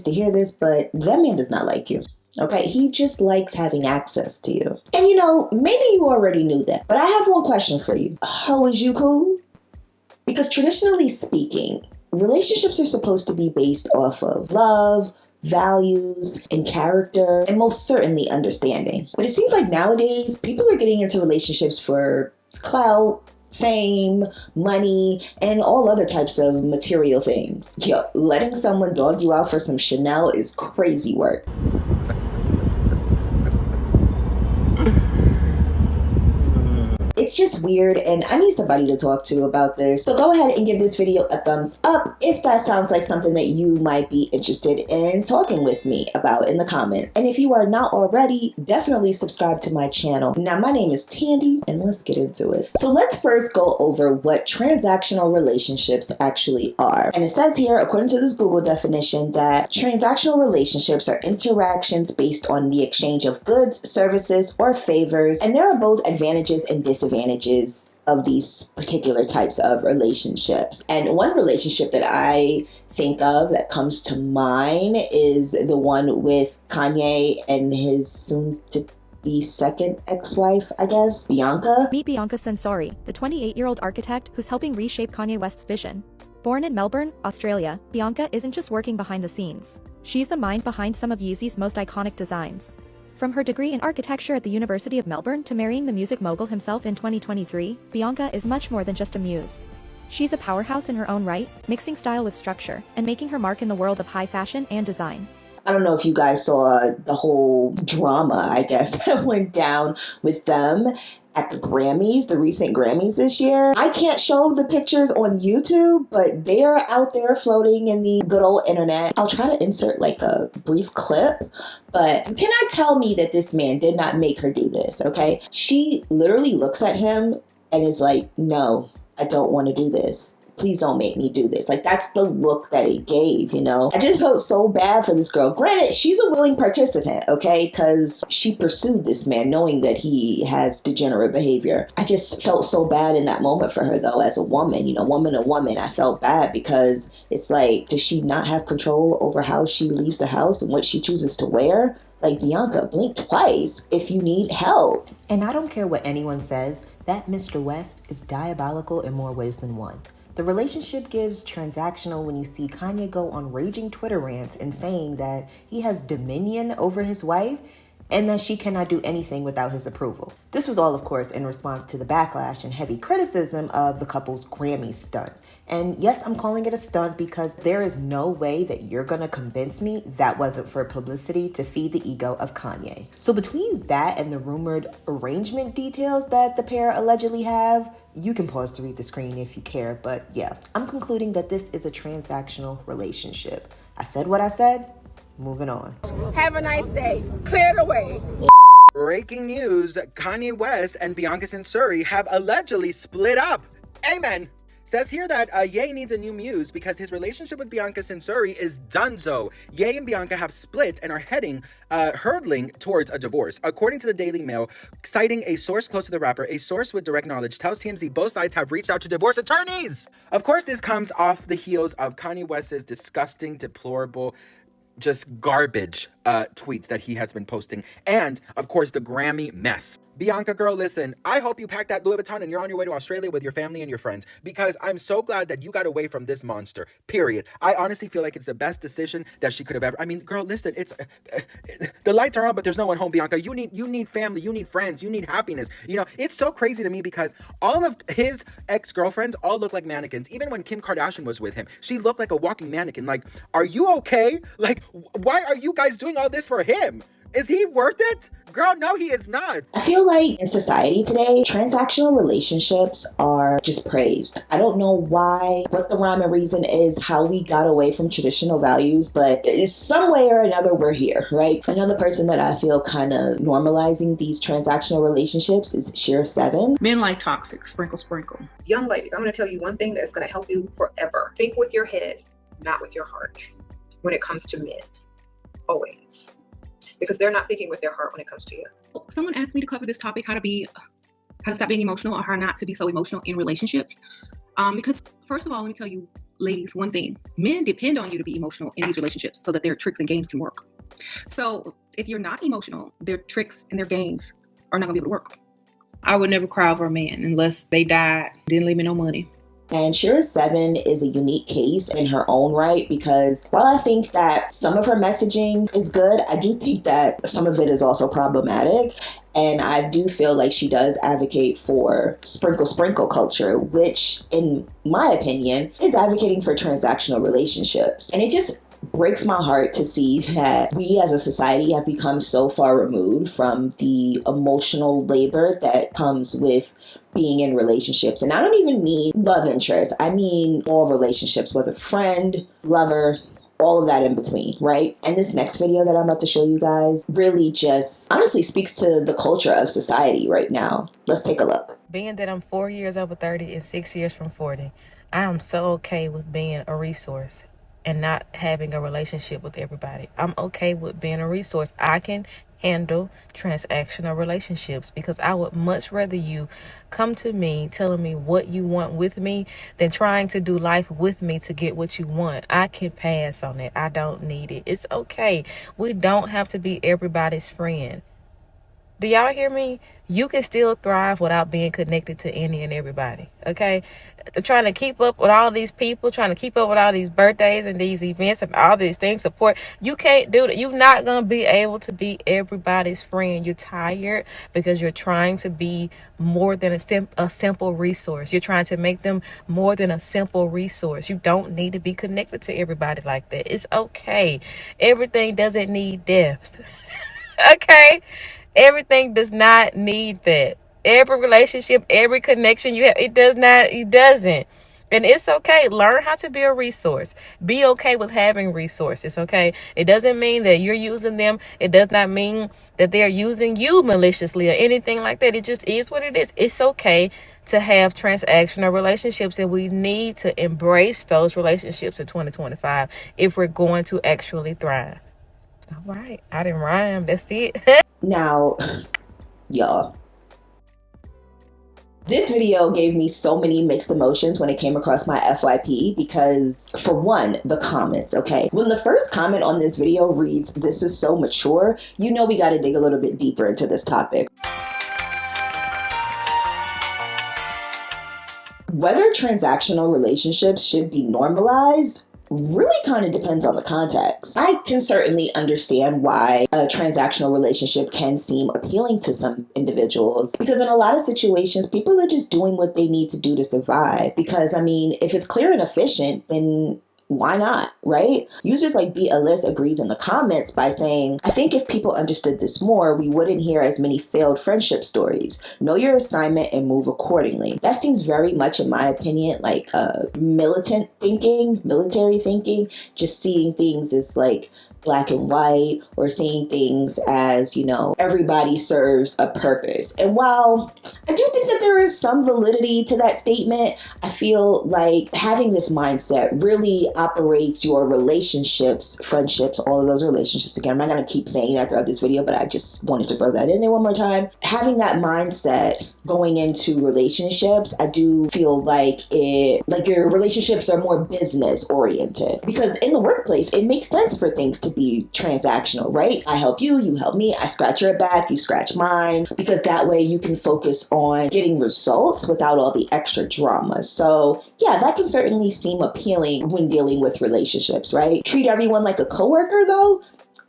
place to hear this, but that man does not like you. Okay, he just likes having access to you. And you know, maybe you already knew that, but I have one question for you. How is you cool? Because traditionally speaking, relationships are supposed to be based off of love, values, and character, and most certainly understanding. But it seems like nowadays, people are getting into relationships for clout, fame, money, and all other types of material things. Yo, letting someone dog you out for some Chanel is crazy work. It's just weird, and I need somebody to talk to about this. So go ahead and give this video a thumbs up if that sounds like something that you might be interested in talking with me about in the comments. And if you are not already, definitely subscribe to my channel. Now, my name is Tandy, and let's get into it. So let's first go over what transactional relationships actually are. And it says here, according to this Google definition, that transactional relationships are interactions based on the exchange of goods, services, or favors, and there are both advantages and disadvantages of these particular types of relationships. And one relationship that I think of that comes to mind is the one with Kanye and his soon-to-be second ex-wife, I guess, Bianca. Meet Bianca Censori, the 28-year-old architect who's helping reshape Kanye West's vision. Born in Melbourne, Australia, Bianca isn't just working behind the scenes. She's the mind behind some of Yeezy's most iconic designs. From her degree in architecture at the University of Melbourne to marrying the music mogul himself in 2023, Bianca is much more than just a muse. She's a powerhouse in her own right, mixing style with structure, and making her mark in the world of high fashion and design. I don't know if you guys saw the whole drama, I guess, that went down with them at the Grammys, the recent Grammys this year. I can't show the pictures on YouTube, but they are out there floating in the good old internet. I'll try to insert like a brief clip, but you cannot tell me that this man did not make her do this, okay? She literally looks at him and is like, no, I don't want to do this. Please don't make me do this. Like, that's the look that it gave, you know? I just felt so bad for this girl. Granted, she's a willing participant, okay? Because she pursued this man knowing that he has degenerate behavior. I just felt so bad in that moment for her, though, as a woman, you know, woman to woman. I felt bad because it's like, does she not have control over how she leaves the house and what she chooses to wear? Like, Bianca, blink twice if you need help. And I don't care what anyone says, that Mr. West is diabolical in more ways than one. The relationship gives transactional when you see Kanye go on raging Twitter rants and saying that he has dominion over his wife and that she cannot do anything without his approval. This was all, of course, in response to the backlash and heavy criticism of the couple's Grammy stunt. And yes, I'm calling it a stunt because there is no way that you're gonna convince me that wasn't for publicity to feed the ego of Kanye. So between that and the rumored arrangement details that the pair allegedly have, you can pause to read the screen if you care, but yeah, I'm concluding that this is a transactional relationship. I said what I said, moving on. Have a nice day. Clear the way. Breaking news, Kanye West and Bianca Censori have allegedly split up. Amen. Says here that Ye needs a new muse because his relationship with Bianca Censori is donezo. Ye and Bianca have split and are hurtling towards a divorce. According to the Daily Mail, citing a source close to the rapper, a source with direct knowledge tells TMZ both sides have reached out to divorce attorneys. Of course, this comes off the heels of Kanye West's disgusting, deplorable, just garbage tweets that he has been posting, and of course the Grammy mess. Bianca girl, listen, I hope you pack that Louis Vuitton and you're on your way to Australia with your family and your friends, because I'm so glad that you got away from this monster, period. I honestly feel like it's the best decision that she could have ever, I mean, girl, listen, it's, the lights are on, but there's no one home, Bianca. You need family, you need friends, you need happiness. You know, it's so crazy to me because all of his ex-girlfriends all look like mannequins. Even when Kim Kardashian was with him, she looked like a walking mannequin. Like, are you okay? Like, why are you guys doing all this for him? Is he worth it? Girl, no, he is not. I feel like in society today, transactional relationships are just praised. I don't know why, what the rhyme and reason is, how we got away from traditional values, but it's some way or another we're here, right? Another person that I feel kind of normalizing these transactional relationships is Sheer7. Men like toxic, sprinkle, sprinkle. Young ladies, I'm going to tell you one thing that's going to help you forever. Think with your head, not with your heart, when it comes to men. Always. Because they're not thinking with their heart when it comes to you. Someone asked me to cover this topic, how to stop being emotional or how not to be so emotional in relationships. Because first of all, let me tell you, ladies, one thing: men depend on you to be emotional in these relationships so that their tricks and games can work. So if you're not emotional, their tricks and their games are not gonna be able to work. I would never cry over a man unless they died, didn't leave me no money. And Shira 7 is a unique case in her own right, because while I think that some of her messaging is good, I do think that some of it is also problematic. And I do feel like she does advocate for sprinkle culture, which in my opinion is advocating for transactional relationships. And it just breaks my heart to see that we as a society have become so far removed from the emotional labor that comes with being in relationships. And I don't even mean love interest. I mean all relationships, whether friend, lover, all of that in between, right? And this next video that I'm about to show you guys really just honestly speaks to the culture of society right now. Let's take a look. Being that I'm 4 years over 30 and 6 years from 40, I am so okay with being a resource and not having a relationship with everybody. I'm okay with being a resource. I can handle transactional relationships because I would much rather you come to me telling me what you want with me than trying to do life with me to get what you want. I can pass on it. I don't need it. It's okay. We don't have to be everybody's friend. Do y'all hear me? You can still thrive without being connected to any and everybody, okay? Trying to keep up with all these people, trying to keep up with all these birthdays and these events and all these things, support. You can't do that. You're not going to be able to be everybody's friend. You're tired because you're trying to be more than a simple resource. You're trying to make them more than a simple resource. You don't need to be connected to everybody like that. It's okay. Everything doesn't need depth, okay? Everything does not need that. Every relationship, every connection you have, it doesn't. And it's okay. Learn how to be a resource. Be okay with having resources, okay? It doesn't mean that you're using them. It does not mean that they're using you maliciously or anything like that. It just is what it is. It's okay to have transactional relationships, and we need to embrace those relationships in 2025 if we're going to actually thrive. All right. I didn't rhyme. That's it. Now, y'all, this video gave me so many mixed emotions when it came across my FYP because, for one, the comments, okay? When the first comment on this video reads, "This is so mature," you know we got to dig a little bit deeper into this topic. Whether transactional relationships should be normalized really kind of depends on the context. I can certainly understand why a transactional relationship can seem appealing to some individuals, because in a lot of situations, people are just doing what they need to do to survive. Because, I mean, if it's clear and efficient, then why not, right? Users like B. Alice agrees in the comments by saying, "I think if people understood this more, we wouldn't hear as many failed friendship stories. Know your assignment and move accordingly." That seems very much, in my opinion, like military thinking, just seeing things as like black and white, or seeing things as, you know, everybody serves a purpose. And while I do think that there is some validity to that statement, I feel like having this mindset really operates your relationships, friendships, all of those relationships. Again, I'm not going to keep saying that throughout this video, but I just wanted to throw that in there one more time. Having that mindset going into relationships, I do feel like your relationships are more business oriented, because in the workplace, it makes sense for things to be transactional, right? I help you, you help me, I scratch your back, you scratch mine, because that way you can focus on getting results without all the extra drama. So yeah, that can certainly seem appealing when dealing with relationships, right? Treat everyone like a coworker though,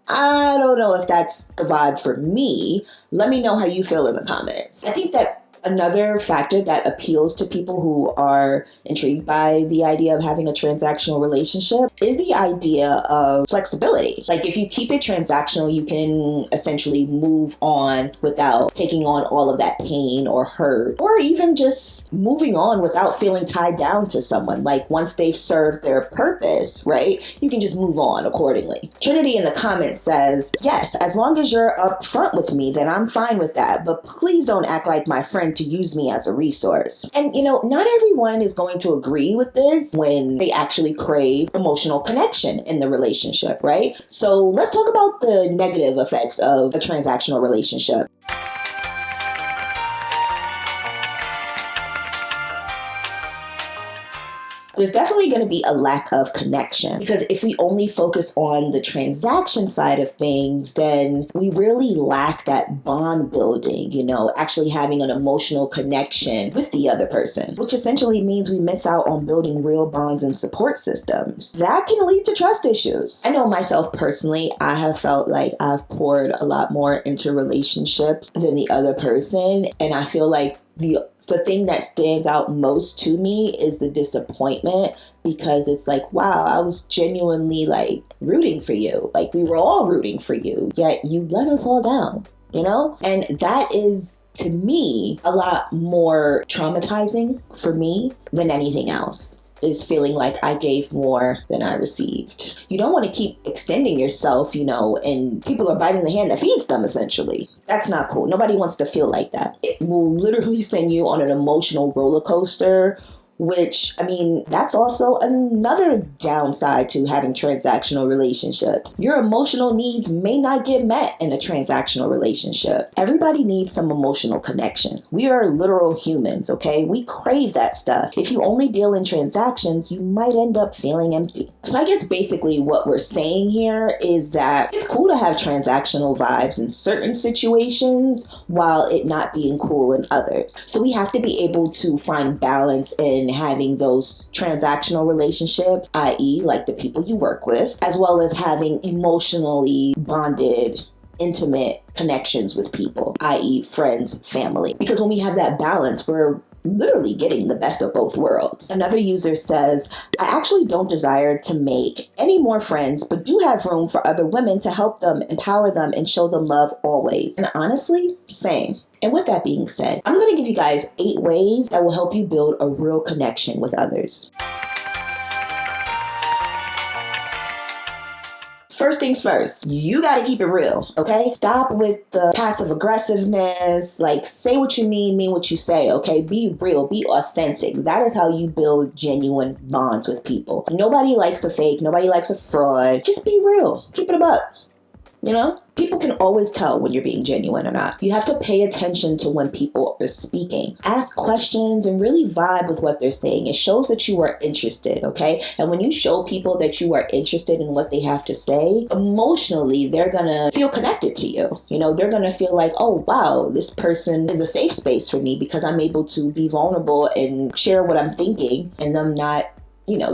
I don't know if that's the vibe for me. Let me know how you feel in the comments. I think that another factor that appeals to people who are intrigued by the idea of having a transactional relationship is the idea of flexibility. Like, if you keep it transactional, you can essentially move on without taking on all of that pain or hurt, or even just moving on without feeling tied down to someone. Like, once they've served their purpose, right, you can just move on accordingly. Trinity in the comments says, "Yes, as long as you're upfront with me, then I'm fine with that, but please don't act like my friend to use me as a resource." And you know, not everyone is going to agree with this when they actually crave emotional connection in the relationship, right? So let's talk about the negative effects of a transactional relationship. there's definitely going to be a lack of connection, because if we only focus on the transaction side of things, then we really lack that bond building, actually having an emotional connection with the other person, which essentially means we miss out on building real bonds and support systems. That can lead to trust issues. I know myself personally, I have felt like I've poured a lot more into relationships than the other person, and I feel like the thing that stands out most to me is the disappointment, because it's like, wow, I was genuinely like rooting for you. Like, we were all rooting for you, yet you let us all down, And that is, to me, a lot more traumatizing for me than anything else, is feeling like I gave more than I received. You don't want to keep extending yourself, and people are biting the hand that feeds them, essentially. That's not cool. Nobody wants to feel like that. It will literally send you on an emotional roller coaster, which, that's also another downside to having transactional relationships. Your emotional needs may not get met in a transactional relationship. Everybody needs some emotional connection. We are literal humans, okay? We crave that stuff. If you only deal in transactions, you might end up feeling empty. So I guess basically what we're saying here is that it's cool to have transactional vibes in certain situations while it not being cool in others. So we have to be able to find balance in having those transactional relationships, i.e. like the people you work with, as well as having emotionally bonded, intimate connections with people, i.e. friends, family. Because when we have that balance, we're literally getting the best of both worlds. Another user says, I actually don't desire to make any more friends, but do have room for other women to help them, empower them, and show them love always. And honestly, same. And with that being said, I'm going to give you guys 8 ways that will help you build a real connection with others. First things first, you got to keep it real, okay? Stop with the passive aggressiveness. Like, say what you mean what you say, okay? Be real, be authentic. That is how you build genuine bonds with people. Nobody likes a fake, nobody likes a fraud. Just be real. Keep it a buck. People can always tell when you're being genuine or not. You have to pay attention to when people are speaking. Ask questions and really vibe with what they're saying. It shows that you are interested, okay? And when you show people that you are interested in what they have to say, emotionally, they're gonna feel connected to you. They're gonna feel like, oh, wow, this person is a safe space for me because I'm able to be vulnerable and share what I'm thinking, and them not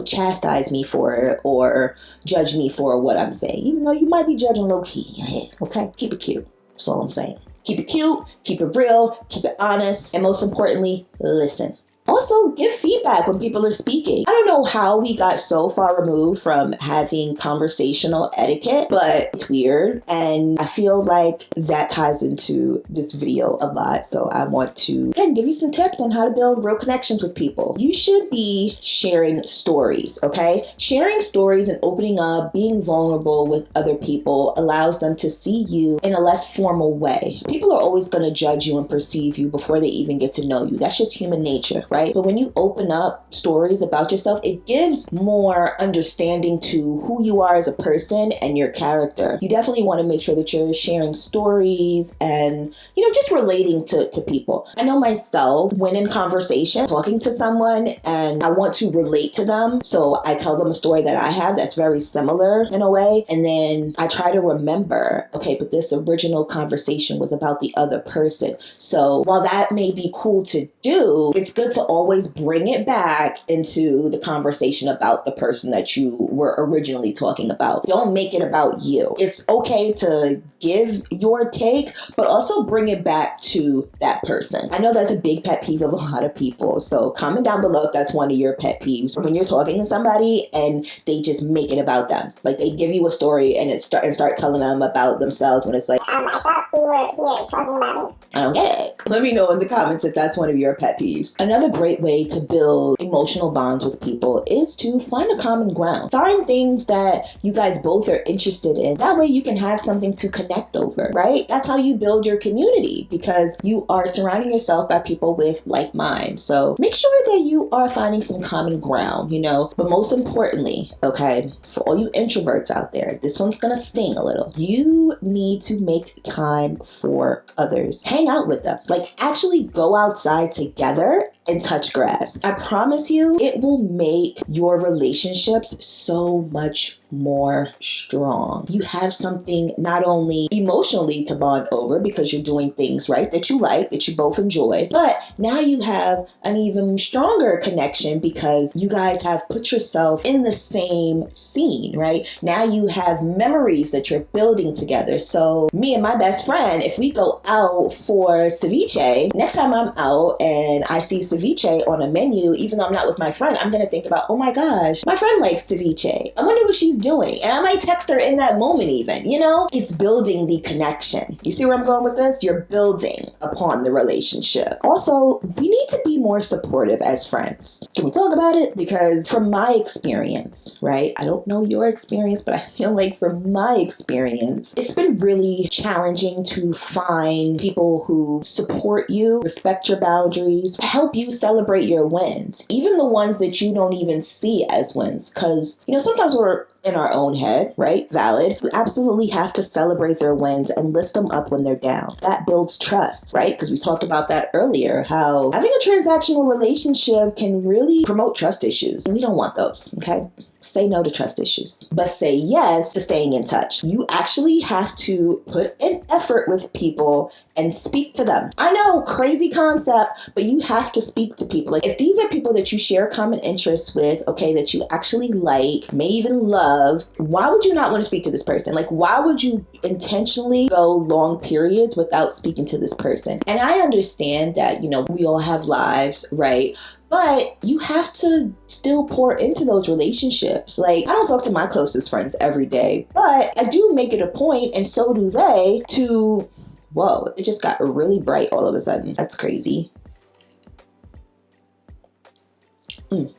chastise me for it or judge me for what I'm saying. Even though you might be judging low-key in your head, okay? Keep it cute. That's all I'm saying. Keep it cute, keep it real, keep it honest, and most importantly, listen. Also, give feedback when people are speaking. I don't know how we got so far removed from having conversational etiquette, but it's weird. And I feel like that ties into this video a lot. So I want to, again, give you some tips on how to build real connections with people. You should be sharing stories, okay? Sharing stories and opening up, being vulnerable with other people allows them to see you in a less formal way. People are always going to judge you and perceive you before they even get to know you. That's just human nature, right? But when you open up stories about yourself, it gives more understanding to who you are as a person and your character. You definitely want to make sure that you're sharing stories and, just relating to people. I know myself, when in conversation, talking to someone and I want to relate to them, so I tell them a story that I have that's very similar in a way, and then I try to remember, okay, but this original conversation was about the other person. So while that may be cool to do, it's good to always bring it back into the conversation about the person that you were originally talking about. Don't make it about you. It's okay to give your take, but also bring it back to that person. I know that's a big pet peeve of a lot of people. So comment down below if that's one of your pet peeves. When you're talking to somebody and they just make it about them. Like they give you a story and start telling them about themselves when it's like, I thought we were here talking about me. I don't get it. Let me know in the comments if that's one of your pet peeves. Another great way to build emotional bonds with people is to find a common ground. Find things that you guys both are interested in. That way you can have something to connect over, right? That's how you build your community, because you are surrounding yourself by people with like minds. So make sure that you are finding some common ground, but most importantly, okay, for all you introverts out there, this one's gonna sting a little. You need to make time for others. Hang out with them. Like actually go outside together and touch grass. I promise you, it will make your relationships so much more strong. You have something not only emotionally to bond over because you're doing things, right, that you like, that you both enjoy, but now you have an even stronger connection because you guys have put yourself in the same scene, right? Now you have memories that you're building together. So me and my best friend, if we go out for ceviche, next time I'm out and I see ceviche on a menu, even though I'm not with my friend, I'm going to think about, oh my gosh, my friend likes ceviche. I wonder what she's doing. And I might text her in that moment even, you know? It's building the connection. You see where I'm going with this? You're building upon the relationship. Also, we need to be more supportive as friends. Can we talk about it? Because from my experience, right? I don't know your experience, but I feel like from my experience, it's been really challenging to find people who support you, respect your boundaries, help you celebrate your wins, even the ones that you don't even see as wins. Because, you know, sometimes we're in our own head, right? Valid. You absolutely have to celebrate their wins and lift them up when they're down. That builds trust, right? Because we talked about that earlier, how having a transactional relationship can really promote trust issues. We don't want those, okay? Say no to trust issues, but say yes to staying in touch. You actually have to put an effort with people and speak to them. I know, crazy concept, but you have to speak to people. Like, if these are people that you share common interests with, okay, that you actually like, may even love, why would you not want to speak to this person? Like, why would you intentionally go long periods without speaking to this person? And I understand that, you know, we all have lives, right? But you have to still pour into those relationships. Like, I don't talk to my closest friends every day, but I do make it a point, and so do they, to, whoa, it just got really bright all of a sudden. That's crazy.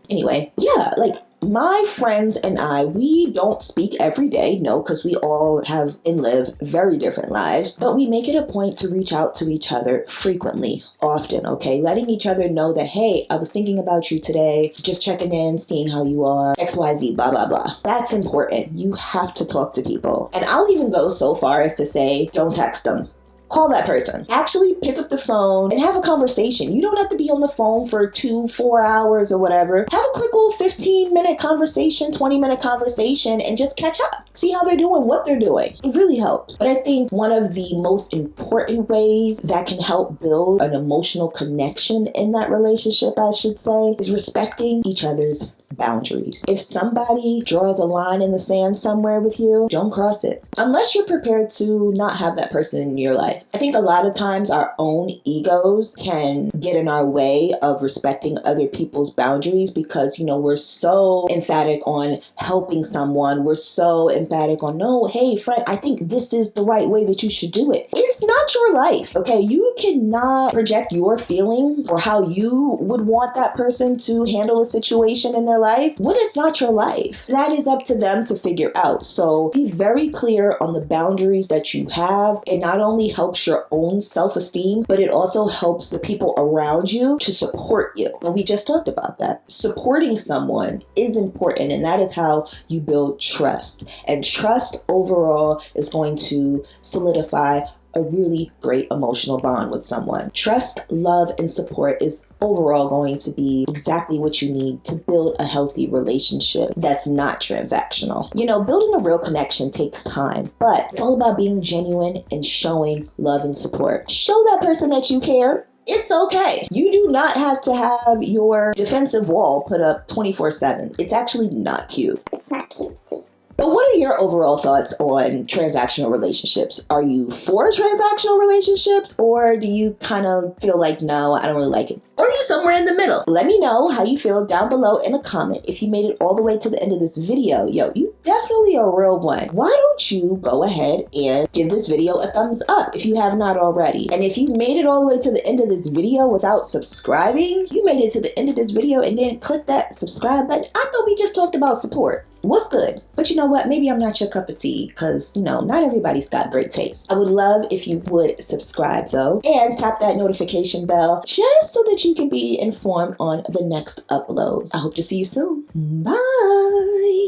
Anyway, yeah, like, my friends and I, we don't speak every day, no, because we all have and live very different lives, but we make it a point to reach out to each other frequently, often, okay? Letting each other know that, hey, I was thinking about you today, just checking in, seeing how you are, XYZ, blah, blah, blah. That's important. You have to talk to people. And I'll even go so far as to say, don't text them. Call that person. Actually pick up the phone and have a conversation. You don't have to be on the phone for 2-4 hours or whatever. Have a quick little 15-minute conversation, 20-minute conversation, and just catch up. See how they're doing, what they're doing. It really helps. But I think one of the most important ways that can help build an emotional connection in that relationship, I should say, is respecting each other's boundaries. If somebody draws a line in the sand somewhere with you, don't cross it. Unless you're prepared to not have that person in your life. I think a lot of times our own egos can get in our way of respecting other people's boundaries because, you know, we're so emphatic on helping someone. We're so emphatic on, no, hey, friend, I think this is the right way that you should do it. It's not your life, okay? You cannot project your feelings or how you would want that person to handle a situation in their life when it's not your life. That is up to them to figure out. So be very clear on the boundaries that you have. It not only helps your own self-esteem, but it also helps the people around you to support you. And we just talked about that. Supporting someone is important, and that is how you build trust. And trust overall is going to solidify a really great emotional bond with someone. Trust, love, and support is overall going to be exactly what you need to build a healthy relationship that's not transactional. You know, building a real connection takes time, but it's all about being genuine and showing love and support. Show that person that you care. It's okay. You do not have to have your defensive wall put up 24/7. It's actually not cute. It's not cutesy. But what are your overall thoughts on transactional relationships? Are you for transactional relationships, or do you kind of feel like, no, I don't really like it? Or are you somewhere in the middle? Let me know how you feel down below in a comment. If you made it all the way to the end of this video, yo, you definitely a real one. Why don't you go ahead and give this video a thumbs up if you have not already? And if you made it all the way to the end of this video without subscribing, you made it to the end of this video and didn't click that subscribe button. I thought we just talked about support. What's good? But you know what? Maybe I'm not your cup of tea because, you know, not everybody's got great taste. I would love if you would subscribe though and tap that notification bell just so that you can be informed on the next upload. I hope to see you soon. Bye.